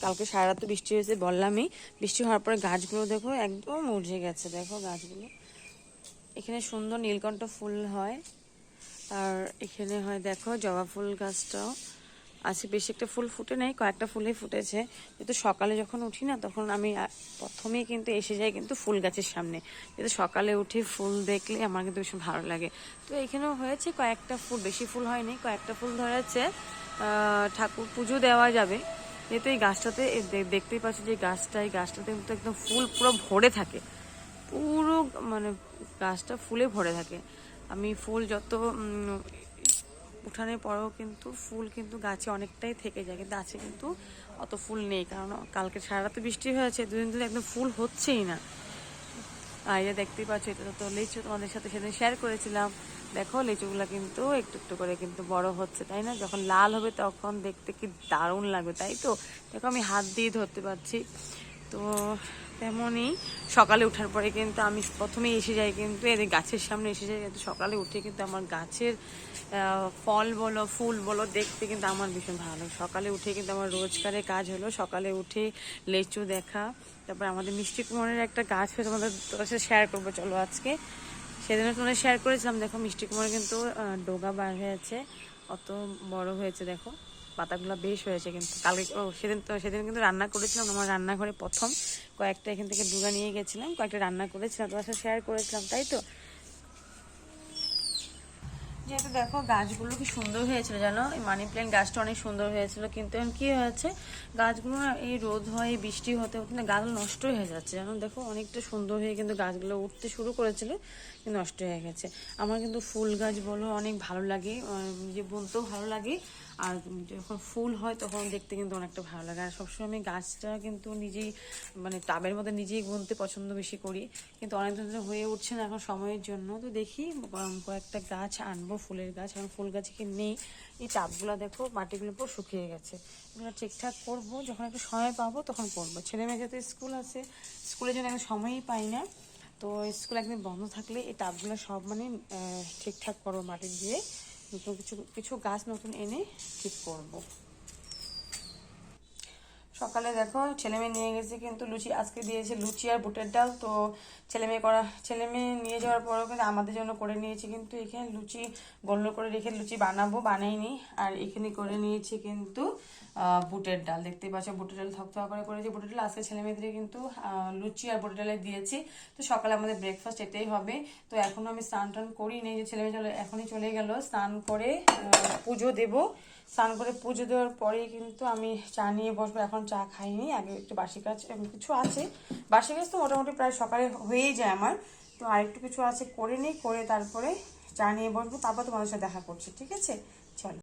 কালকে সারা রাত বৃষ্টি হয়েছে বললামই। বৃষ্টি হওয়ার পরে গাছগুলো দেখো একদম উঠে গেছে। দেখো গাছগুলো, এখানে সুন্দর নীলকণ্ঠ ফুল হয়, আর এখানে হয় দেখো জবা ফুল গাছটাও আছে। বেশি একটা ফুল ফুটে নাই, কয়েকটা ফুলেই ফুটেছে। যেহেতু সকালে যখন উঠি না, তখন আমি প্রথমেই কিন্তু এসে যাই কিন্তু ফুল গাছের সামনে। যেহেতু সকালে উঠে ফুল দেখলে আমার কিন্তু ভীষণ ভালো লাগে। তো এখানেও হয়েছে কয়েকটা ফুল, বেশি ফুল হয়নি, কয়েকটা ফুল ধরেছে। ঠাকুর পুজো দেওয়া যাবে। যেহেতু এই গাছটাতে দেখতেই পাচ্ছি যে এই গাছটাতে কিন্তু একদম ফুল পুরো ভরে থাকে, পুরো মানে গাছটা ফুলে ভরে থাকে। আমি ফুল যত উঠানের পরেও কিন্তু ফুল কিন্তু গাছে অনেকটাই থেকে যায়, কিন্তু গাছে কিন্তু অত ফুল নেই, কারণ কালকে সারা রাতে বৃষ্টি হয়েছে, দুদিন ধরে একদম ফুল হচ্ছেই না। আর এটা দেখতেই পাচ্ছ, এটা তো লিচু তোমাদের সাথে সেদিন শেয়ার করেছিলাম। দেখো লিচুগুলো কিন্তু একটু একটু করে কিন্তু বড় হচ্ছে, তাই না? যখন লাল হবে তখন দেখতে কি দারুণ লাগবে, তাই তো? দেখো আমি হাত দিয়ে ধরতে পারছি। তো তেমনই সকালে ওঠার পরে কিন্তু আমি প্রথমেই এসে যাই কিন্তু এদের গাছের সামনে এসে যাই। কিন্তু সকালে উঠে কিন্তু আমার গাছের ফল বলো ফুল বলো দেখতে কিন্তু আমার ভীষণ ভালো লাগে। সকালে উঠে কিন্তু আমার রোজকারের কাজ হলো সকালে উঠে লিচু দেখা। তারপর আমাদের মিষ্টি কুমড়ের একটা গাছ হয়েছে, তোমাদের সাথে শেয়ার করবো চলো আজকে। সেদিনও তোমাদের শেয়ার করেছিলাম। দেখো মিষ্টি কুমড়ে কিন্তু ডোগা বার হয়েছে, অত বড় হয়েছে। দেখো পাতাগুলো বেশ হয়েছে। কিন্তু কালকে সেদিন কিন্তু রান্না করেছিলাম আমার রান্নাঘরে প্রথম কয়েকটা এখান থেকে ডুগা নিয়ে গেছিলাম, কয়েকটা রান্না করেছিলাম, তোমার সাথে শেয়ার করেছিলাম, তাই তো? যেহেতু দেখো গাছগুলো কি সুন্দর হয়েছিল জানো, এই মানি প্ল্যান্ট গাছটা অনেক সুন্দর হয়েছিল, কিন্তু এখন কি হয়েছে গাছগুলো না এই রোদ হয় বৃষ্টি হতে হতে না গাছগুলো নষ্ট হয়ে যাচ্ছে জানো। দেখো অনেকটা সুন্দর হয়ে কিন্তু গাছগুলো উঠতে শুরু করেছিল, কিন্তু নষ্ট হয়ে গেছে। আমার কিন্তু ফুল গাছ বলো অনেক ভালো লাগে, যে বুনতেও ভালো লাগে, আর যখন ফুল হয় তখন দেখতে কিন্তু অনেকটা ভালো লাগে। আর সবসময় আমি গাছটা কিন্তু নিজেই মানে টাবের মধ্যে নিজেই বুনতে পছন্দ বেশি করি, কিন্তু অনেকদিন ধরে হয়ে উঠছে না এখন সময়ের জন্য। তো দেখি কয়েকটা গাছ আনবো, ফুলের গাছ। এখন ফুল গাছ কি নেই, এই টাবগুলো দেখো মাটিগুলো পুরো শুকিয়ে গেছে। এগুলো ঠিকঠাক করবো, যখন একটু সময় পাবো তখন করবো। ছেলে মেয়ে যেহেতু স্কুল আছে, স্কুলের জন্য এখন সময়ই পাই না। তো স্কুল একদিন বন্ধ থাকলে এই টাবগুলো সব মানে ঠিকঠাক করবো, মাটি দিয়ে নতুন কিছু কিছু গাছ নতুন এনে ঠিক করবো। সকালে দেখো ছেলে মেয়ে নিয়ে গেছে কিন্তু লুচি, আজকে দিয়েছে লুচি আর বুটের ডাল। তো ছেলে মেয়ে নিয়ে যাওয়ার পরেও কিন্তু আমাদের জন্য করে নিয়েছি কিন্তু এখানে লুচি গোল করে রেখে লুচি বানাইনি। আর এখানে করে নিয়েছি কিন্তু বুটের ডাল, দেখতে পাচ্ছ বুটের ডাল থকথকা করে করেছি। বুটের ডাল আজকে ছেলে মেয়েদের কিন্তু লুচি আর বুটের ডালে দিয়েছি। তো সকালে আমাদের ব্রেকফাস্ট এটাই হবে। তো এখনো আমি স্নান টান করিনি, যে ছেলে মেয়ে এখনই চলে গেল। স্নান করে পুজো দেবো, স্নান করে পুজো দেওয়ার পরেই কিন্তু আমি চা নিয়ে বসবো। এখন চা খাইনি, আগে একটু বাসি কাজ কিছু আছে। বাসি কাজ তো মোটামুটি প্রায় সকালে হয়েই যায় আমার। তো আরেকটু কিছু আছে করে নিই, করে তারপরে চা নিয়ে বসবো, তারপর তোমাদের সাথে দেখা করছি, ঠিক আছে? চলো।